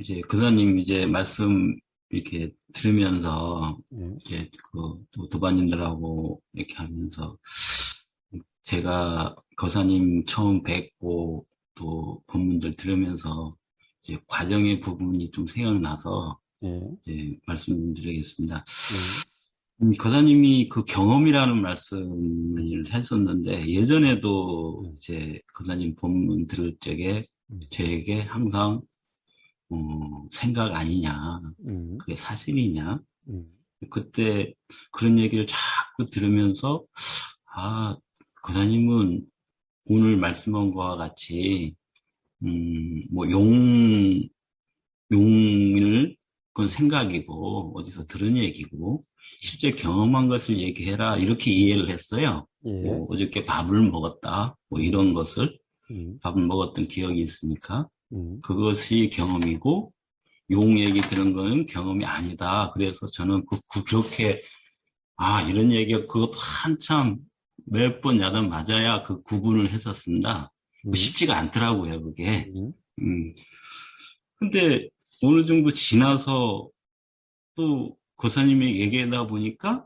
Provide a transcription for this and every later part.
이제 근사님 이제 말씀 이렇게 들으면서 예, 이제 그 도반님들하고 이렇게 하면서 제가 거사님 처음 뵙고 또 본문들 들으면서 이제 과정의 부분이 좀 생각나서 예, 이제 말씀드리겠습니다. 예, 거사님이 그 경험이라는 말씀을 했었는데 예전에도 음, 이제 거사님 본문 들을 적에 음, 저에게 항상 생각 아니냐, 음, 그게 사실이냐, 음, 그때 그런 얘기를 자꾸 들으면서, 아, 고사님은 오늘 말씀한 것과 같이, 뭐, 용을, 그건 생각이고, 어디서 들은 얘기고, 실제 경험한 것을 얘기해라, 이렇게 이해를 했어요. 예, 뭐, 어저께 밥을 먹었다, 뭐, 음, 이런 것을, 음, 밥을 먹었던 기억이 있으니까, 음, 그것이 경험이고, 용 얘기 들은 거는 경험이 아니다. 그래서 저는 그렇게, 이런 얘기가 그것도 한참 몇 번 야단 맞아야 그 구분을 했었습니다. 음, 쉽지가 않더라고요, 그게. 음, 음. 근데 어느 정도 지나서 또 고사님이 얘기하다 보니까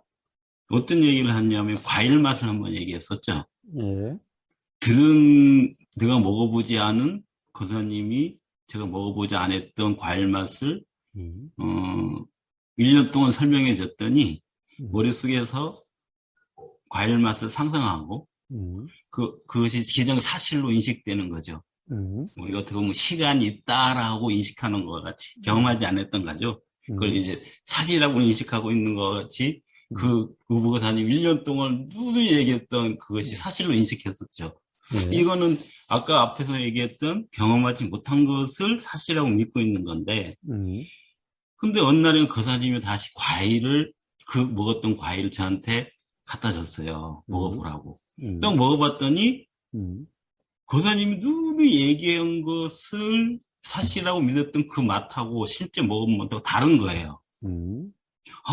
어떤 얘기를 하냐면 과일 맛을 한번 얘기했었죠. 예, 내가 먹어보지 않은 고사님이 제가 먹어보지 않았던 과일 맛을 음, 어, 1년 동안 설명해 줬더니 음, 머릿속에서 과일 맛을 상상하고 음, 그것이 기정사실로 인식되는 거죠. 음, 우리가 어떻게 보면 시간이 있다라고 인식하는 것 같이 음, 경험하지 않았던 거죠. 그걸 음, 이제 사실이라고 인식하고 있는 것 같이 음, 그 의무사님 1년 동안 누누이 얘기했던 그것이 음, 사실로 인식했었죠. 예, 이거는 아까 앞에서 얘기했던 경험하지 못한 것을 사실이라고 믿고 있는 건데 음, 근데 어느 날은 거사님이 다시 먹었던 과일을 저한테 갖다 줬어요. 음, 먹어보라고. 딱 음, 먹어봤더니, 음, 거사님이 누누이 얘기한 것을 사실이라고 믿었던 그 맛하고 실제 먹으면 또 다른 거예요. 음,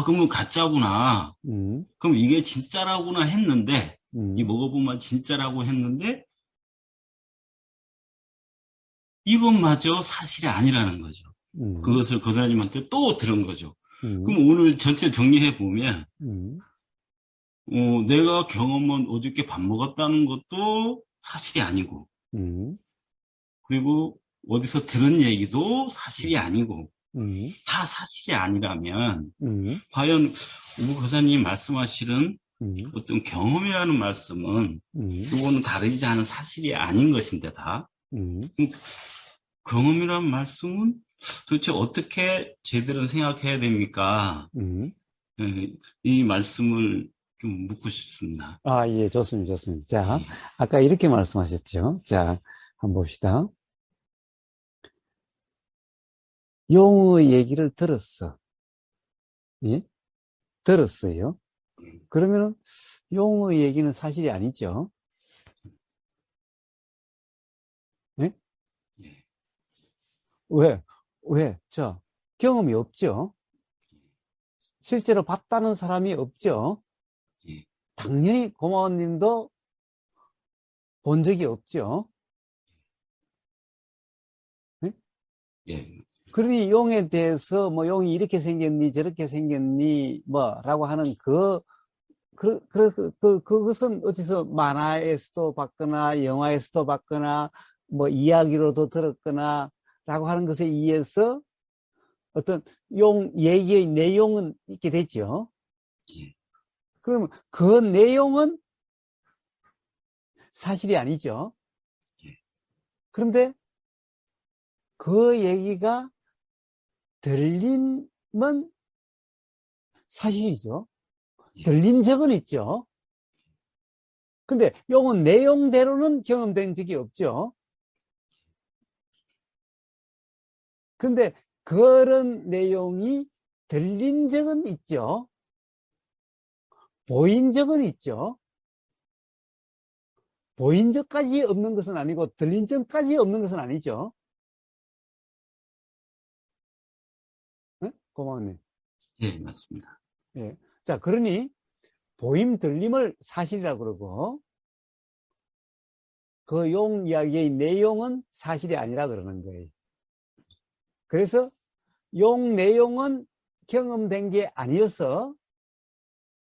그러면 가짜구나. 음, 그럼 이게 진짜라구나 했는데, 이 음, 먹어보면 진짜라고 했는데, 이것마저 사실이 아니라는 거죠. 음, 그것을 거사님한테 또 들은 거죠. 음, 그럼 오늘 전체 정리해 보면, 음, 내가 경험한 어저께 밥 먹었다는 것도 사실이 아니고, 음, 그리고 어디서 들은 얘기도 사실이 음, 아니고, 음, 다 사실이 아니라면, 음, 과연 우 교사님 말씀하시는 음, 어떤 경험이라는 말씀은, 그거는 다르지 않은 사실이 아닌 것인데 다. 음, 그럼 경험이라는 말씀은 도대체 어떻게 제대로 생각해야 됩니까? 음. 예, 이 말씀을 좀 묻고 싶습니다. 아, 예, 좋습니다, 좋습니다. 자, 예, 아까 이렇게 말씀하셨죠. 자, 한번 봅시다. 용의 얘기를 들었어. 예? 들었어요. 그러면은 용의 얘기는 사실이 아니죠. 예? 예, 왜? 왜? 자, 경험이 없죠. 실제로 봤다는 사람이 없죠. 예, 당연히 고마워님도 본 적이 없죠. 예? 예, 그러니 용에 대해서 뭐 용이 이렇게 생겼니 저렇게 생겼니 뭐라고 하는 그것은 어디서 만화에서도 봤거나 영화에서도 봤거나 뭐 이야기로도 들었거나 라고 하는 것에 의해서 어떤 용 얘기의 내용은 있게 되죠. 예, 그러면 그 내용은 사실이 아니죠. 예, 그런데 그 얘기가 들리면 사실이죠. 예, 들린 적은 있죠. 근데 용은 내용대로는 경험된 적이 없죠. 근데 그런 내용이 들린 적은 있죠. 보인 적은 있죠. 보인 적까지 없는 것은 아니고 들린 적까지 없는 것은 아니죠. 네? 고마워님. 예, 맞습니다. 예. 자, 그러니 보임 들림을 사실이라고 그러고 그 용 이야기의 내용은 사실이 아니라 그러는 거예요. 그래서 용 내용은 경험된 게 아니어서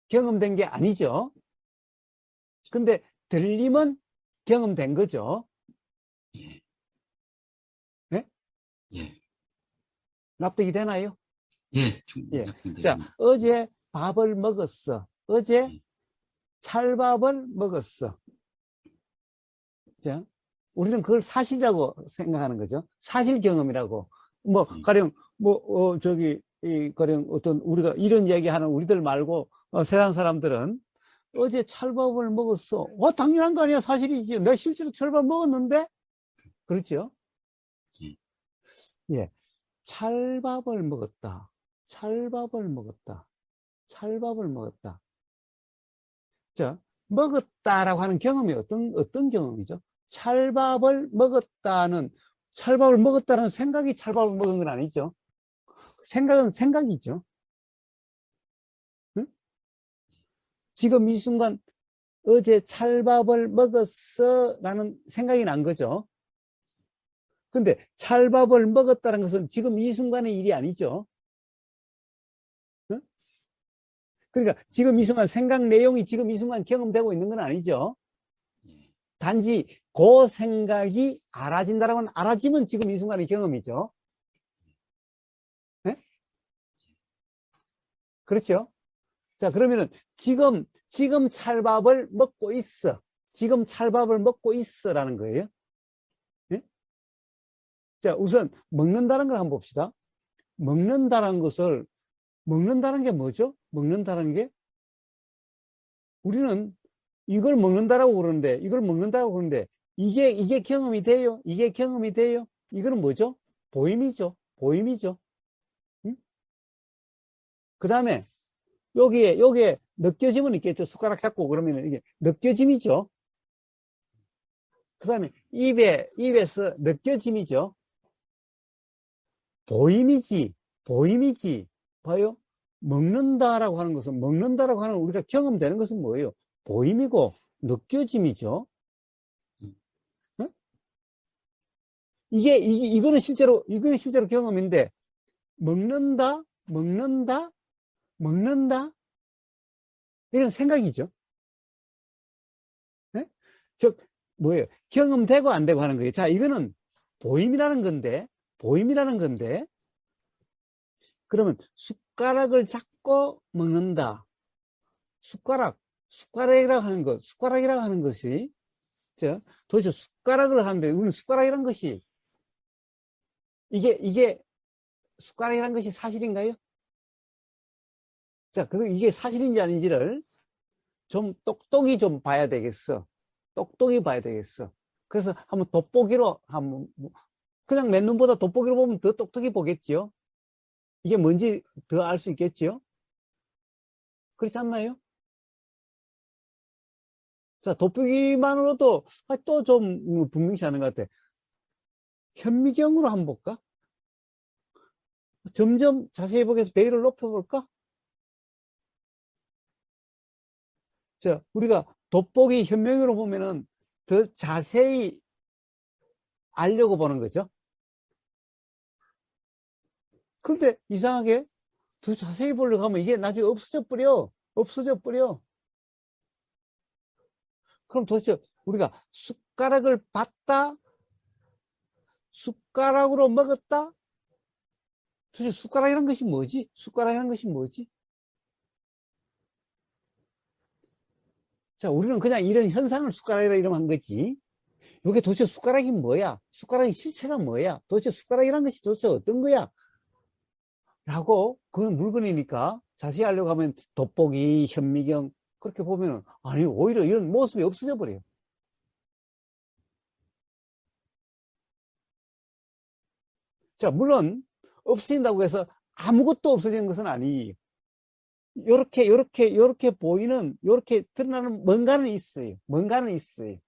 경험된 게 아니죠. 근데 들림은 경험된 거죠. 예, 네? 예, 납득이 되나요? 예, 충분히 예. 자, 작동됩니다. 어제 밥을 먹었어. 어제 예, 찰밥을 먹었어. 자, 우리는 그걸 사실이라고 생각하는 거죠. 사실 경험이라고. 뭐, 예, 가령, 가령 어떤 우리가 이런 얘기하는 우리들 말고, 세상 사람들은 어제 찰밥을 먹었어. 당연한 거 아니야. 사실이지. 내가 실제로 찰밥 먹었는데? 그렇죠? 예, 예. 찰밥을 먹었다. 찰밥을 먹었다. 찰밥을 먹었다. 자, 먹었다라고 하는 경험이 어떤 경험이죠? 찰밥을 먹었다는 생각이 찰밥을 먹은 건 아니죠. 생각은 생각이죠. 응? 지금 이 순간 어제 찰밥을 먹었어 라는 생각이 난 거죠. 근데 찰밥을 먹었다는 것은 지금 이 순간의 일이 아니죠. 응? 그러니까 지금 이 순간 생각 내용이 지금 이 순간 경험되고 있는 건 아니죠. 예, 단지 그 생각이 알아진다라고 하면 알아지면 지금 이 순간의 경험이죠. 네? 그렇죠? 자, 그러면은 지금 찰밥을 먹고 있어. 지금 찰밥을 먹고 있어라는 거예요. 네? 자, 우선 먹는다는 걸 한번 봅시다. 먹는다는 게 뭐죠? 먹는다는 게 우리는 이걸 먹는다고 그러는데 이게 경험이 돼요? 이게 경험이 돼요? 이거는 뭐죠? 보임이죠. 보임이죠. 응? 그 다음에 여기에 느껴짐은 있겠죠. 숟가락 잡고 그러면 이게 느껴짐이죠. 그 다음에 입에서 느껴짐이죠. 보임이지. 보임이지. 봐요. 먹는다라고 하는 것은, 먹는다라고 하는 우리가 경험되는 것은 뭐예요? 보임이고 느껴짐이죠. 응? 이거는 실제로 경험인데, 먹는다, 먹는다, 먹는다. 이건 생각이죠. 네? 즉, 뭐예요? 경험되고 안 되고 하는 거예요. 자, 이거는 보임이라는 건데, 보임이라는 건데, 그러면 숟가락을 잡고 먹는다. 숟가락이라고 하는 것이, 도대체 숟가락을 하는데, 우리는 숟가락이라는 것이, 이게 숟가락이라는 것이 사실인가요? 자, 이게 사실인지 아닌지를 좀 똑똑히 좀 봐야 되겠어. 똑똑히 봐야 되겠어. 그래서 한번 돋보기로, 그냥 맨눈보다 돋보기로 보면 더 똑똑히 보겠지요. 이게 뭔지 더 알 수 있겠지요. 그렇지 않나요? 자, 돋보기만으로도 또 좀 분명치 않은 것 같아. 현미경으로 한번 볼까? 점점 자세히 보기 위해서 배율을 높여볼까? 자, 우리가 돋보기 현미경으로 보면은 더 자세히 알려고 보는 거죠. 그런데 이상하게 더 자세히 보려고 하면 이게 나중에 없어져 버려. 없어져 버려. 그럼 도대체 우리가 숟가락을 봤다? 숟가락으로 먹었다? 도대체 숟가락이란 것이 뭐지? 숟가락이란 것이 뭐지? 자, 우리는 그냥 이런 현상을 숟가락이라 이름한 거지. 이게 도대체 숟가락이 뭐야? 숟가락의 실체가 뭐야? 도대체 숟가락이란 것이 도대체 어떤 거야? 라고, 그건 물건이니까 자세히 하려고 하면 돋보기, 현미경, 그렇게 보면은, 아니, 오히려 이런 모습이 없어져 버려요. 자, 물론, 없어진다고 해서 아무것도 없어지는 것은 아니에요. 요렇게 보이는, 요렇게 드러나는 뭔가는 있어요. 뭔가는 있어요.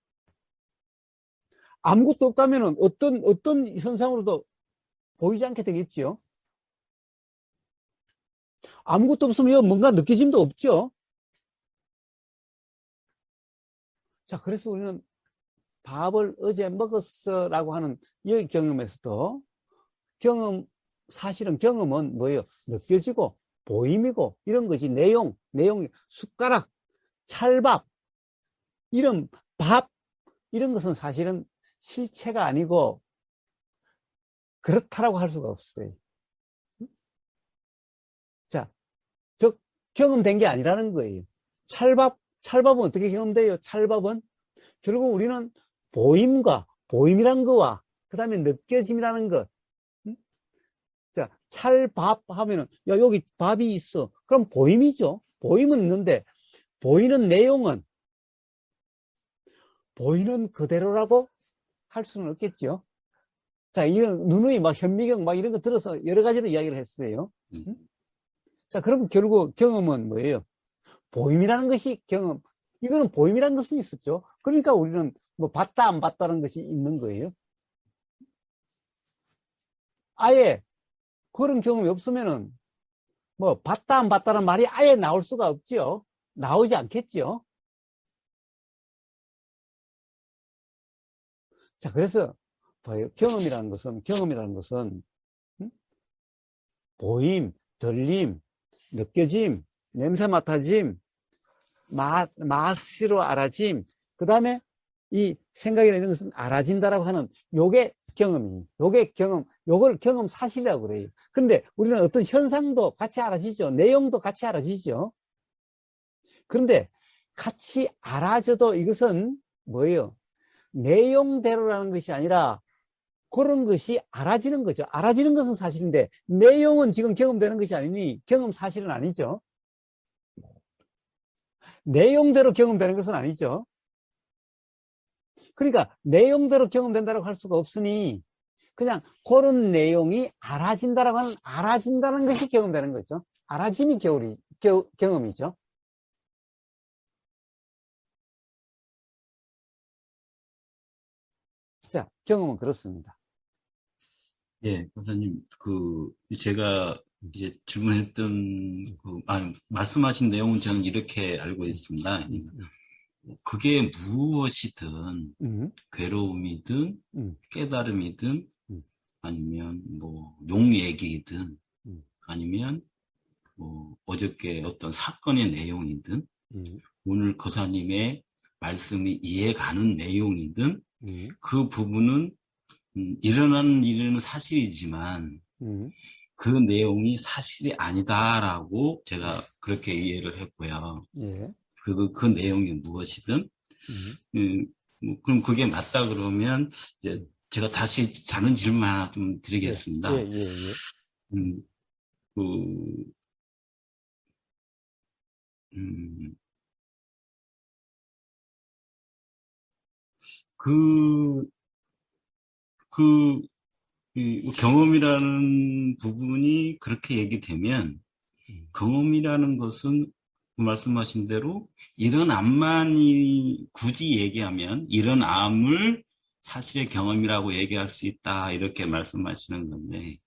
아무것도 없다면은 어떤 현상으로도 보이지 않게 되겠지요. 아무것도 없으면 뭔가 느껴짐도 없죠. 자, 그래서 우리는 밥을 어제 먹었어 라고 하는 이 경험에서도 경험 사실은 경험은 뭐예요? 느껴지고 보임이고 이런 것이 내용, 숟가락, 찰밥, 이런 밥, 이런 것은 사실은 실체가 아니고 그렇다라고 할 수가 없어요. 자, 즉 경험된 게 아니라는 거예요. 찰밥은 어떻게 경험돼요? 찰밥은 결국 우리는 보임이란 거와 그 다음에 느껴짐이라는 것. 자, 찰밥 하면은 야, 여기 밥이 있어. 그럼 보임이죠. 보임은 있는데 보이는 내용은 보이는 그대로라고 할 수는 없겠죠. 자, 이건 누누이 막 현미경 막 이런 거 들어서 여러 가지로 이야기를 했어요. 자, 그럼 결국 경험은 뭐예요? 보임이라는 것이 경험. 이거는 보임이라는 것은 있었죠. 그러니까 우리는 뭐 봤다 안 봤다는 것이 있는 거예요. 아예 그런 경험이 없으면은 뭐 봤다 안 봤다는 말이 아예 나올 수가 없지요. 나오지 않겠죠. 자, 그래서 봐요. 경험이라는 것은 보임, 들림, 느껴짐, 냄새 맡아짐, 맛으로 알아짐, 그 다음에 이 생각이나 이런 것은 알아진다라고 하는 요게 요걸 경험 사실이라고 그래요. 그런데 우리는 어떤 현상도 같이 알아지죠. 내용도 같이 알아지죠. 그런데 같이 알아져도 이것은 뭐예요? 내용대로라는 것이 아니라 그런 것이 알아지는 거죠. 알아지는 것은 사실인데 내용은 지금 경험되는 것이 아니니 경험 사실은 아니죠. 내용대로 경험되는 것은 아니죠. 그러니까 내용대로 경험된다고 할 수가 없으니 그냥 그런 내용이 알아진다는 것이 경험되는 거죠. 알아짐이 경험이죠. 자, 경험은 그렇습니다. 예, 선생님, 제가 이제 질문했던, 말씀하신 내용은 저는 이렇게 알고 있습니다. 그게 무엇이든, 괴로움이든, 깨달음이든, 아니면 용 얘기이든, 아니면 어저께 어떤 사건의 내용이든, 오늘 거사님의 말씀이 이해가는 내용이든, 그 부분은 일어나는 일은 사실이지만 그 내용이 사실이 아니다라고 제가 그렇게 이해를 했고요. 예. 그 내용이 무엇이든 그럼 그게 맞다 그러면 이제 제가 다시 다른 질문 하나 좀 드리겠습니다. 예. 음, 그, 음, 그, 이 경험이라는 부분이 그렇게 얘기되면 경험이라는 것은 말씀하신 대로 이런 암만이 굳이 얘기하면 이런 암을 사실의 경험이라고 얘기할 수 있다 이렇게 말씀하시는 건데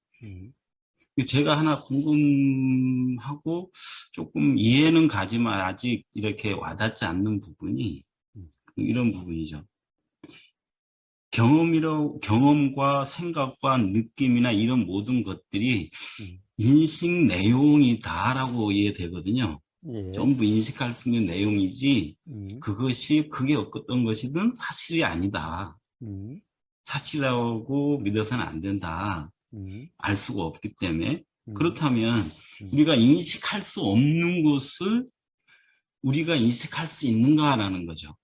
제가 하나 궁금하고 조금 이해는 가지만 아직 이렇게 와닿지 않는 부분이 이런 부분이죠. 경험과 생각과 느낌이나 이런 모든 것들이 인식 내용이다라고 이해되거든요. 예. 전부 인식할 수 있는 내용이지, 그게 어떤 것이든 사실이 아니다. 사실이라고 믿어서는 안 된다. 알 수가 없기 때문에. 그렇다면, 우리가 인식할 수 없는 것을 우리가 인식할 수 있는가라는 거죠.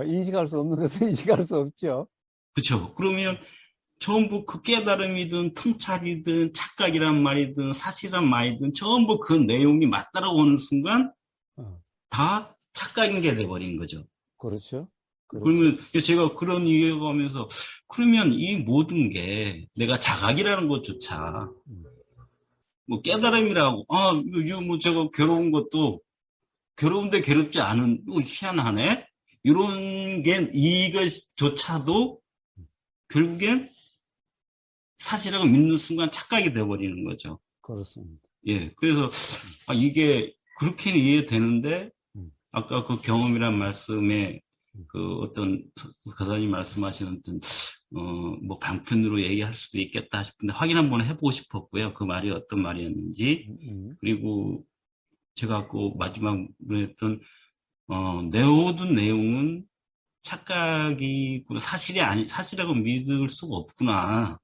인식할 수 없는 것은 인식할 수 없죠. 그렇죠. 그러면 전부 그 깨달음이든 통찰이든 착각이란 말이든 사실이란 말이든 전부 그 내용이 맞다라고 하는 순간 다 착각인 게 돼버린 거죠. 그렇죠. 그러면 제가 그런 이해가 하면서 그러면 이 모든 게 내가 자각이라는 것조차 깨달음이라고 이거 제가 괴로운 것도 괴로운데 괴롭지 않은 희한하네 이런 게 이것조차도 결국엔 사실이라고 믿는 순간 착각이 돼버리는 거죠. 그렇습니다. 예, 그래서 이게 그렇게는 이해되는데 아까 그 경험이란 말씀에 그 어떤 가사님 말씀하시는 어떤 뭐 방편으로 얘기할 수도 있겠다 싶은데 확인 한번 해보고 싶었고요. 그 말이 어떤 말이었는지. 그리고 제가 그 마지막으로 했던, 내어둔 내용은 착각이구나. 사실이라고 믿을 수가 없구나.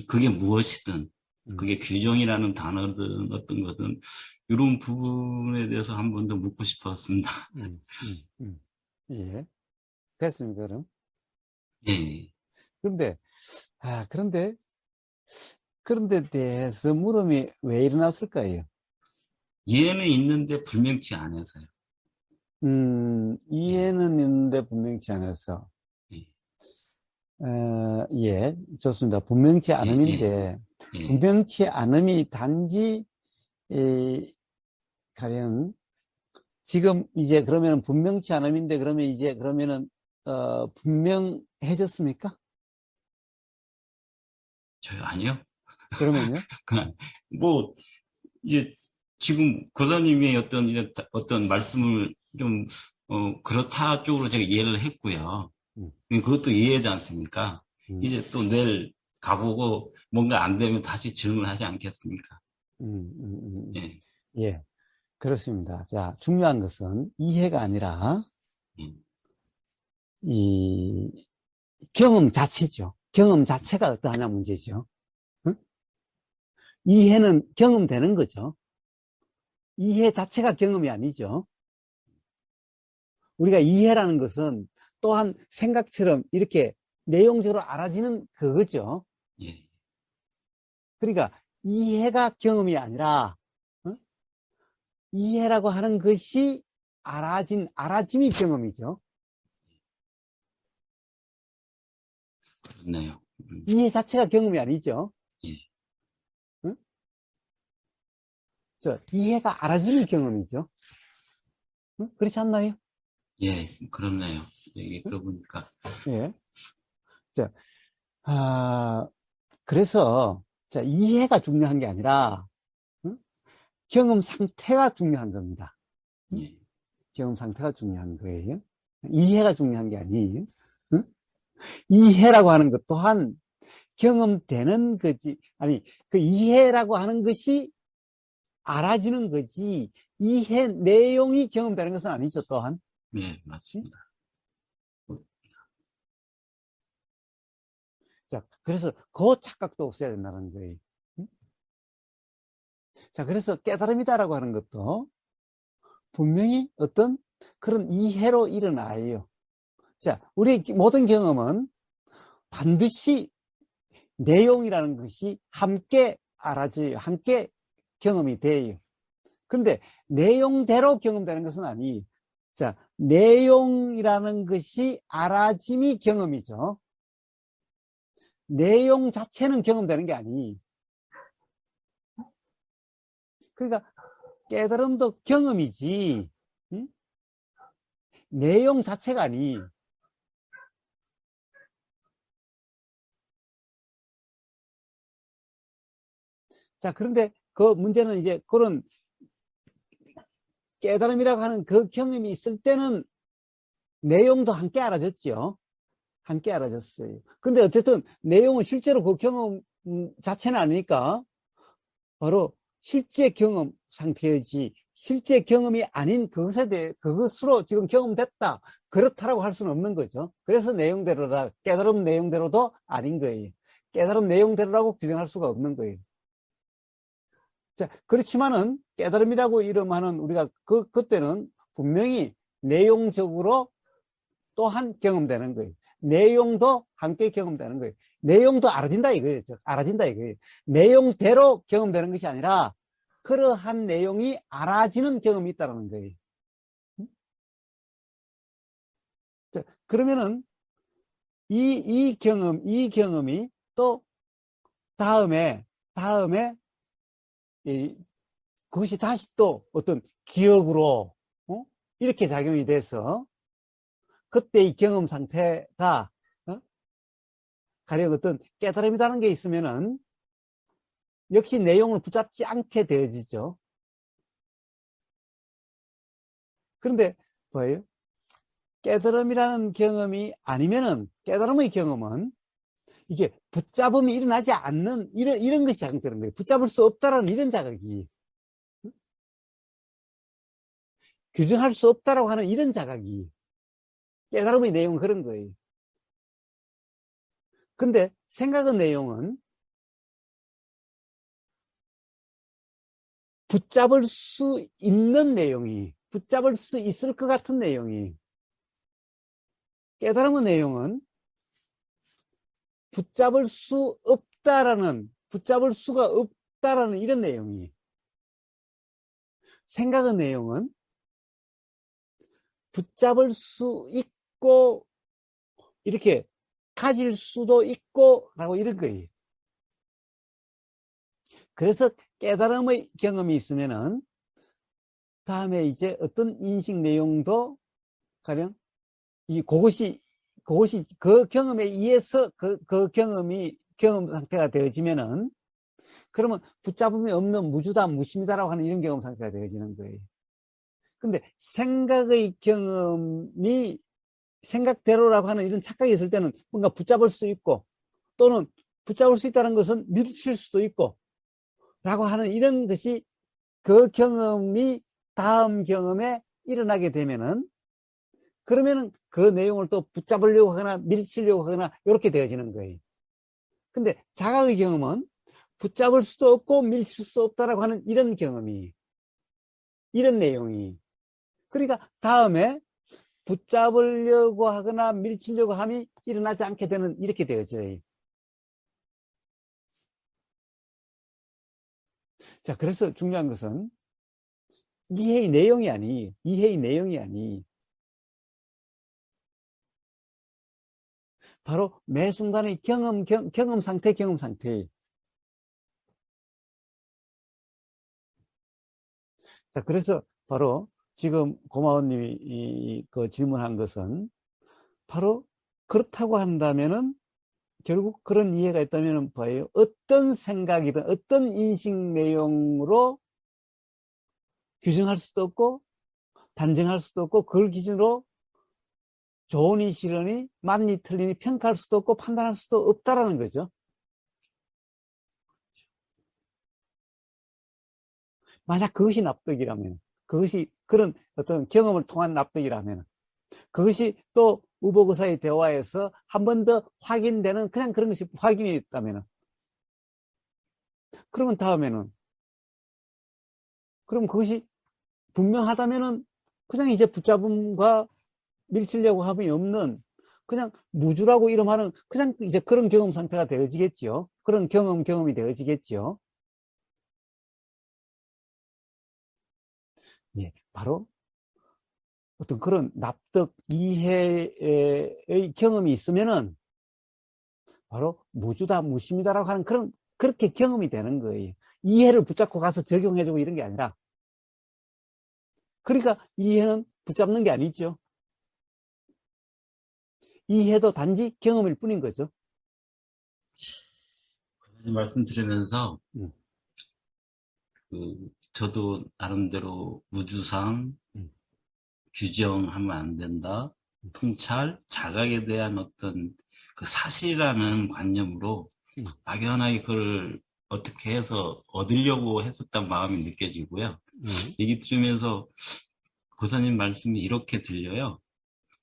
그게 무엇이든, 그게 규정이라는 단어든 어떤 거든, 이런 부분에 대해서 한 번 더 묻고 싶었습니다. 예. 됐습니다, 그럼. 예. 그런데, 그런데, 그런데 대해서 물음이 왜 일어났을까요? 이해는 있는데 불명치 않아서요. 예. 이해는 있는데 분명치 않아서. 예. 예, 좋습니다. 분명치 예. 예. 않음인데, 예. 분명치 않음이 단지, 가령, 지금 이제 그러면은 분명치 않음인데, 그러면 이제 그러면은, 분명해졌습니까? 저요, 아니요. 그러면요? 그냥, 뭐, 이제, 지금 교사님의 어떤 말씀을 좀, 그렇다 쪽으로 제가 이해를 했고요. 음, 그것도 이해하지 않습니까? 음, 이제 또 내일 가보고 뭔가 안 되면 다시 질문하지 않겠습니까? 음, 음, 음, 음. 예. 예, 그렇습니다. 자, 중요한 것은 이해가 아니라, 예. 이 경험 자체죠. 경험 자체가 어떠하냐 문제죠. 응? 이해는 경험되는 거죠. 이해 자체가 경험이 아니죠. 우리가 이해라는 것은 또한 생각처럼 이렇게 내용적으로 알아지는 그거죠. 예. 그러니까 이해가 경험이 아니라 이해라고 하는 것이 알아짐이 경험이죠. 그렇네요. 이해 자체가 경험이 아니죠. 예. 응? 이해가 알아짐이 경험이죠. 응? 그렇지 않나요? 예, 그렇네요. 얘기 응? 들어보니까. 예. 자, 아, 그래서 이해가 중요한 게 아니라 응? 경험 상태가 중요한 겁니다. 응? 예. 경험 상태가 중요한 거예요. 이해가 중요한 게 아니에요. 응? 이해라고 하는 것 또한 경험되는 거지. 아니, 그 이해라고 하는 것이 알아지는 거지. 이해 내용이 경험되는 것은 아니죠, 또한. 예, 응? 맞습니다. 자, 그래서 그 착각도 없애야 된다는 거예요. 응? 자, 그래서 깨달음이다라고 하는 것도 분명히 어떤 그런 이해로 일어나요. 자, 우리 모든 경험은 반드시 내용이라는 것이 함께 알아져요. 함께 경험이 돼요. 근데 내용대로 경험되는 것은 아니에요. 자, 내용이라는 것이 알아짐이 경험이죠. 내용 자체는 경험되는 게 아니에요. 그러니까 깨달음도 경험이지, 응? 내용 자체가 아니에요. 자, 그런데 그 문제는 이제 그런 깨달음이라고 하는 그 경험이 있을 때는 내용도 함께 알아졌죠. 함께 알아졌어요. 근데 어쨌든 내용은 실제로 그 경험 자체는 아니니까 바로 실제 경험 상태이지 실제 경험이 아닌 그것에 대해 그것으로 지금 경험됐다. 그렇다라고 할 수는 없는 거죠. 그래서 내용대로다. 깨달음 내용대로도 아닌 거예요. 깨달음 내용대로라고 규정할 수가 없는 거예요. 자, 그렇지만은 깨달음이라고 이름하는 우리가 그때는 분명히 내용적으로 또한 경험되는 거예요. 내용도 함께 경험되는 거예요. 내용도 알아진다 이거예요. 알아진다 이거예요. 내용대로 경험되는 것이 아니라 그러한 내용이 알아지는 경험이 있다는 거예요. 자, 그러면은 이 경험이 또 다음에 그것이 다시 또 어떤 기억으로 이렇게 작용이 돼서 그때의 경험 상태가 가령 어떤 깨달음이라는 게 있으면은 역시 내용을 붙잡지 않게 되어지죠. 그런데 뭐예요? 깨달음이라는 경험이 아니면은 깨달음의 경험은 이게 붙잡음이 일어나지 않는 이런 것이 자극되는 거예요. 붙잡을 수 없다라는 이런 자극이, 규정할 수 없다라고 하는 이런 자각이, 깨달음의 내용은 그런 거예요. 근데 생각의 내용은 붙잡을 수 있는 내용이, 붙잡을 수 있을 것 같은 내용이, 깨달음의 내용은 붙잡을 수 없다라는, 붙잡을 수가 없다라는 이런 내용이, 생각의 내용은 붙잡을 수 있고 이렇게 가질 수도 있고 라고 이런 거예요. 그래서 깨달음의 경험이 있으면은 다음에 이제 어떤 인식 내용도 가령 그것이 그 경험에 의해서 그 경험 상태가 되어지면은, 그러면 붙잡음이 없는 무주다 무심이다라고 하는 이런 경험 상태가 되어지는 거예요. 근데 생각의 경험이 생각대로라고 하는 이런 착각이 있을 때는 뭔가 붙잡을 수 있고, 또는 붙잡을 수 있다는 것은 밀칠 수도 있고 라고 하는 이런 것이, 그 경험이 다음 경험에 일어나게 되면은, 그러면은 그 내용을 또 붙잡으려고 하거나 밀치려고 하거나 이렇게 되어지는 거예요. 근데 자각의 경험은 붙잡을 수도 없고 밀칠 수 없다라고 하는 이런 경험이, 이런 내용이, 그러니까 다음에 붙잡으려고 하거나 밀치려고 함이 일어나지 않게 되는, 이렇게 되어져요. 자, 그래서 중요한 것은 이해의 내용이 아니, 바로 매 순간의 경험 상태. 자, 그래서 바로 지금 고마원님이 그 질문한 것은, 바로 그렇다고 한다면은, 결국 그런 이해가 있다면은 봐요. 어떤 생각이든 어떤 인식 내용으로 규정할 수도 없고 단정할 수도 없고, 그걸 기준으로 좋으니 싫으니 맞니 틀리니 평가할 수도 없고 판단할 수도 없다라는 거죠. 만약 그것이 납득이라면, 그것이 그런 어떤 경험을 통한 납득이라면, 그것이 또 우보고사의 대화에서 한 번 더 확인되는 그냥 그런 것이 확인이 있다면, 그러면 다음에는, 그럼 그것이 분명하다면은 그냥 이제 붙잡음과 밀치려고 함이 없는, 그냥 무주라고 이름하는 그냥 이제 그런 경험 상태가 되어지겠죠. 그런 경험이 되어지겠죠. 예, 바로 어떤 그런 납득, 이해의 경험이 있으면은 바로 무주다, 무심이다라고 하는 그렇게 경험이 되는 거예요. 이해를 붙잡고 가서 적용해주고 이런 게 아니라. 그러니까 이해는 붙잡는 게 아니죠. 이해도 단지 경험일 뿐인 거죠. 말씀 들으면서 음, 저도 나름대로 우주상 규정하면 안 된다, 통찰, 자각에 대한 어떤 그 사실이라는 관념으로 막연하게 그걸 어떻게 해서 얻으려고 했었던 마음이 느껴지고요. 얘기 들으면서 거사님 말씀이 이렇게 들려요.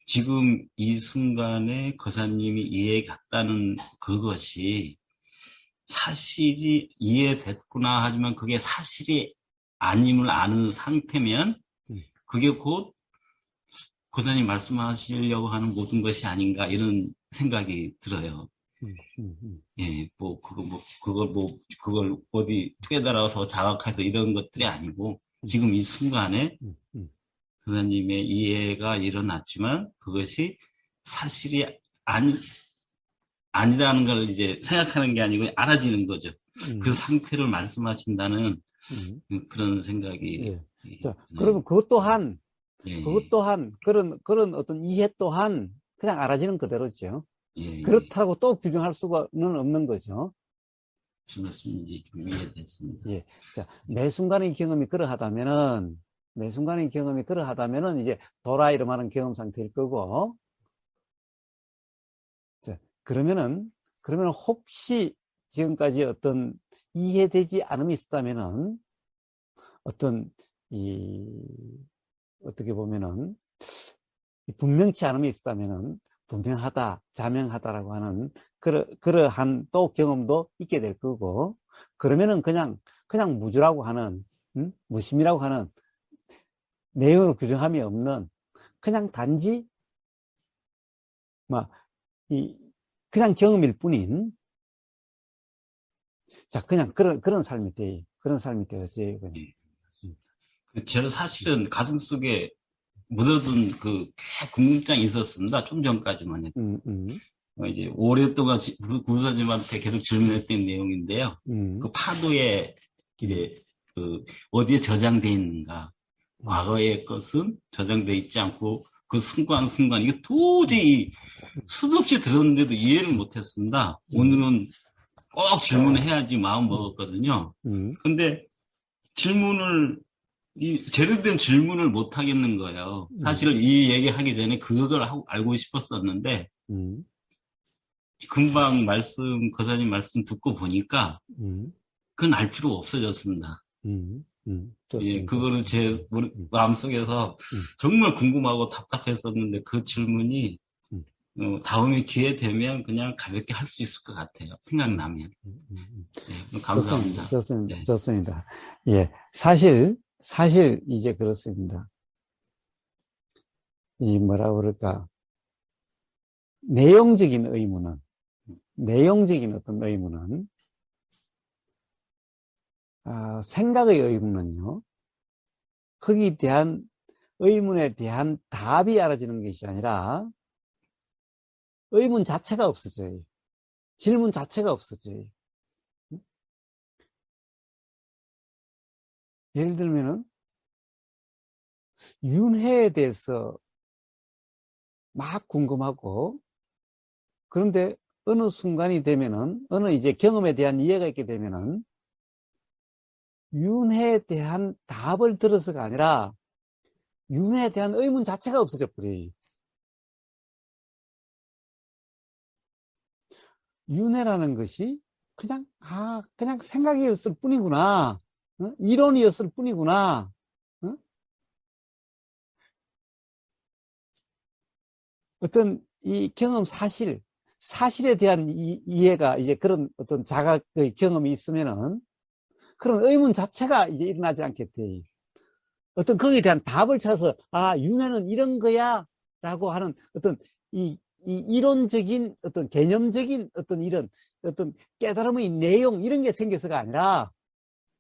지금 이 순간에 거사님이 이해 갔다는 그것이 사실이 이해됐구나 하지만 그게 사실이 아님을 아는 상태면 그게 곧 고사님 말씀하시려고 하는 모든 것이 아닌가, 이런 생각이 들어요. 예, 그걸 어디 깨달아서 자각해서 이런 것들이 아니고, 지금 이 순간에 고사님의 이해가 일어났지만 그것이 사실이 아니라는 걸 이제 생각하는 게 아니고 알아지는 거죠. 그 상태를 말씀하신다는 그런 생각이. 예. 자, 그러면 그것 또한 예, 그런 어떤 이해 또한 그냥 알아지는 그대로죠. 예, 그렇다고 또 규정할 수는 없는 거죠. 무슨 말씀인지 좀 이해됐습니다. 예. 자, 매 순간의 경험이 그러하다면은, 이제 도라이름하는 경험 상태일 거고, 자, 그러면은 그러면 혹시 지금까지 어떤 이해되지 않음이 있었다면은 어떤 어떻게 보면은 분명치 않음이 있었다면은 분명하다, 자명하다라고 하는 그러한 또 경험도 있게 될 거고, 그러면은 그냥 무주라고 하는, 무심이라고 하는 내용으로 규정함이 없는 그냥 단지 막 그냥 경험일 뿐인, 자, 그냥 그런 삶이 돼. 그런 삶이 되어지, 그냥. 예. 저는 사실은 가슴속에 묻어둔 그 궁금증이 있었습니다. 좀 전까지만 해도. 음, 음, 이제 오랫동안 구사님한테 계속 질문했던 내용인데요. 그 음, 파도에 음, 이제 그 어디에 저장돼 있는가. 음, 과거의 것은 저장돼 있지 않고 그 순간순간 이게 도저히 수도 없이 들었는데도 이해를 못했습니다. 음, 오늘은 꼭 질문을 해야지 마음 먹었거든요. 음, 근데 질문을 제대로 된 질문을 못 하겠는 거예요. 음, 사실 이 얘기 하기 전에 그걸 알고 싶었었는데 음, 금방 거사님 말씀 듣고 보니까 음, 그건 알 필요가 없어졌습니다. 예, 좋습니다, 그거를 좋습니다. 제 마음속에서 음, 정말 궁금하고 답답했었는데 그 질문이 음, 다음에 기회 되면 그냥 가볍게 할 수 있을 것 같아요. 음, 생각나면. 음, 음, 음. 예, 좋습니다, 감사합니다. 좋습니다, 네. 좋습니다. 예, 사실 이제 그렇습니다. 이 뭐라 그럴까, 내용적인 의무는, 내용적인 어떤 의무는, 생각의 의무는요, 거기에 대한 의문에 대한 답이 알아지는 것이 아니라 의문 자체가 없어져요. 질문 자체가 없어져요. 예를 들면은 윤회에 대해서 막 궁금하고, 그런데 어느 순간이 되면은, 어느 이제 경험에 대한 이해가 있게 되면은 윤회에 대한 답을 들어서가 아니라 윤회에 대한 의문 자체가 없어져 버려요. 윤회라는 것이 그냥 생각이었을 뿐이구나. 이론이었을 뿐이구나. 어떤 이 경험 사실에 대한 이해가 이제 그런 어떤 자각의 경험이 있으면은 그런 의문 자체가 이제 일어나지 않게 돼. 어떤 거기에 대한 답을 찾아서, 윤회는 이런 거야. 라고 하는 어떤 이 이론적인 어떤 개념적인 어떤 이런 어떤 깨달음의 내용 이런 게 생겨서가 아니라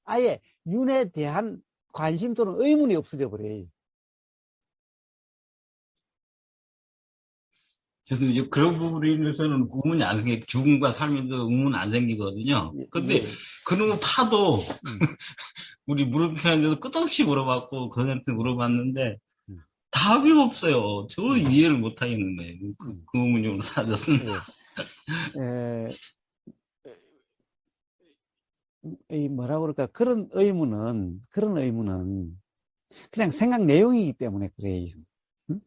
아예 윤회에 대한 관심 또는 의문이 없어져 버려요. 저도 이제 그런 부분에 있어서는 의문이 안 죽음과 삶에도 의문 안 생기거든요. 예, 근데 예. 그런 거 파도 음, 우리 물음표한테도 끝없이 물어봤고 그한테 음, 물어봤는데 음, 답이 없어요. 저 음, 이해를 못 하겠는 거예요. 음. 그 의문점으로 사라졌습니다. 예. 에, 이 뭐라 그럴까 그런 의문은 그냥 생각 내용이기 때문에 그래요. 응?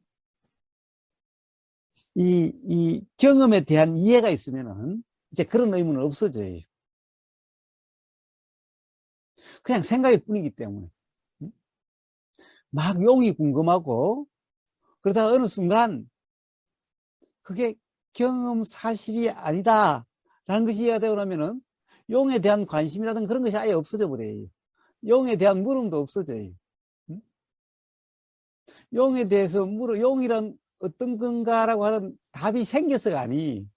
이 경험에 대한 이해가 있으면은 이제 그런 의문은 없어져요. 그냥 생각일 뿐이기 때문에. 응? 막 용이 궁금하고 그러다가 어느 순간 그게 경험 사실이 아니다라는 것이 이해가 되고 나면은 용에 대한 관심이라든 그런 것이 아예 없어져 버려요. 용에 대한 물음도 없어져요. 응? 용에 대해서 용이란 어떤 건가라고 하는 답이 생겨서가 아니,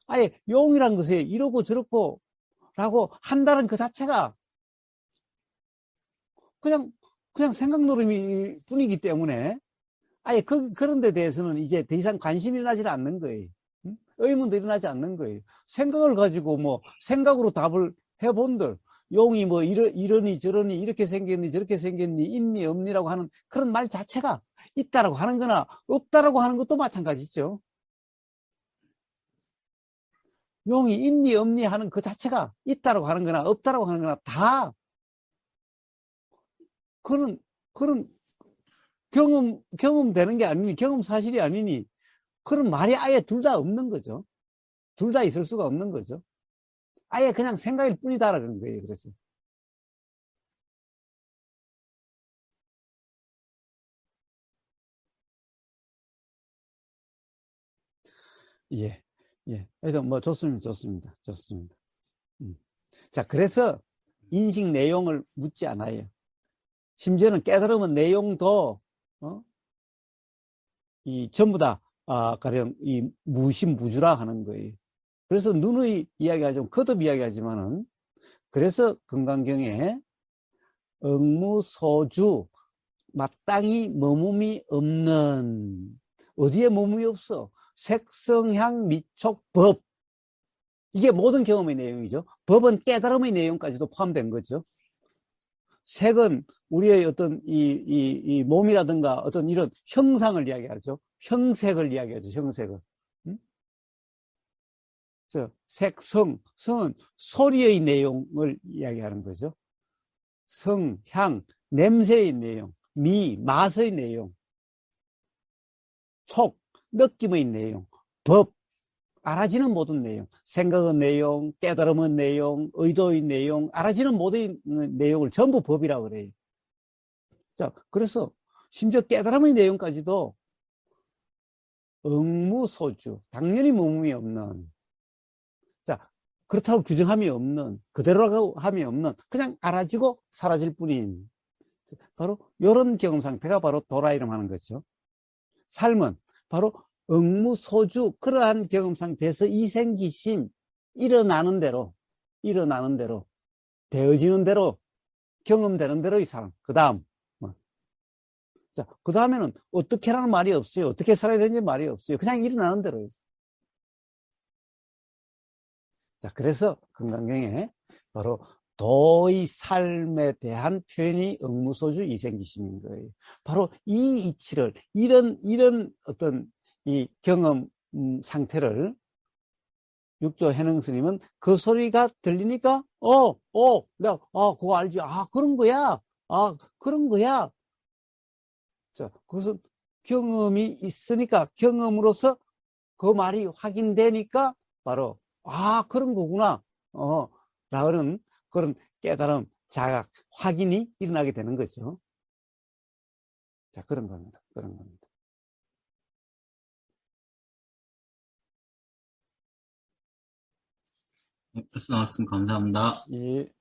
아예 용이란 것에 이러고 저러고 라고 한다는 그 자체가 그냥, 그냥 생각 노름이 뿐이기 때문에 아예 그런 데 대해서는 이제 더 이상 관심이 일어나지 않는 거예요. 응? 의문도 일어나지 않는 거예요. 생각을 가지고 뭐 생각으로 답을 해본들 용이 뭐 이러니 저러니 이렇게 생겼니 저렇게 생겼니 있니 없니라고 하는 그런 말 자체가 있다라고 하는 거나 없다라고 하는 것도 마찬가지죠. 용이 있니 없니 하는 그 자체가 있다라고 하는 거나 없다라고 하는 거나 다 그런 경험되는 게 아니니 경험 사실이 아니니 그런 말이 아예 둘 다 없는 거죠. 둘 다 있을 수가 없는 거죠. 아예 그냥 생각일 뿐이다라는 거예요. 그래서. 예, 예. 그래서 뭐 좋습니다. 좋습니다. 좋습니다. 자, 그래서 인식 내용을 묻지 않아요. 심지어는 깨달음은 내용도, 이 전부 다, 가령 이 무심무주라 하는 거예요. 그래서 누누이 이야기하지만, 거듭 이야기하지만은, 그래서 금강경에 응무소주, 마땅히 머금이 없는, 어디에 머금이 없어? 색성향 미촉 법. 이게 모든 경험의 내용이죠. 법은 깨달음의 내용까지도 포함된 거죠. 색은 우리의 어떤 이 몸이라든가 어떤 이런 형상을 이야기하죠. 형색을 이야기하죠. 형색을. 색, 성은 소리의 내용을 이야기하는 거죠. 성, 향, 냄새의 내용, 맛의 내용, 촉, 느낌의 내용, 법, 알아지는 모든 내용, 생각의 내용, 깨달음의 내용, 의도의 내용, 알아지는 모든 내용을 전부 법이라고 그래요. 자, 그래서 심지어 깨달음의 내용까지도 응무소주, 당연히 머금이 없는, 자, 그렇다고 규정함이 없는, 그대로라고 함이 없는, 그냥 알아지고 사라질 뿐인, 바로 이런 경험 상태가 바로 도라이름 하는 거죠. 삶은 바로 응무소주, 그러한 경험 상태에서 이생기심, 일어나는 대로, 되어지는 대로, 경험되는 대로의 삶. 그 다음, 자, 그 다음에는 어떻게라는 말이 없어요. 어떻게 살아야 되는지 말이 없어요. 그냥 일어나는 대로요. 자, 그래서 금강경에 바로 도의 삶에 대한 표현이 응무소주 이생기심인 거예요. 바로 이 이치를, 이런 어떤 이 경험 상태를 육조 해능 스님은 그 소리가 들리니까, 내가, 그거 알지. 그런 거야. 그런 거야. 자, 그것은 경험이 있으니까, 경험으로서 그 말이 확인되니까, 바로, 그런 거구나. 라는 그런 깨달음, 자각, 확인이 일어나게 되는 거죠. 자, 그런 겁니다. 그런 겁니다. 네, 말씀 나왔습니다. 감사합니다. 예.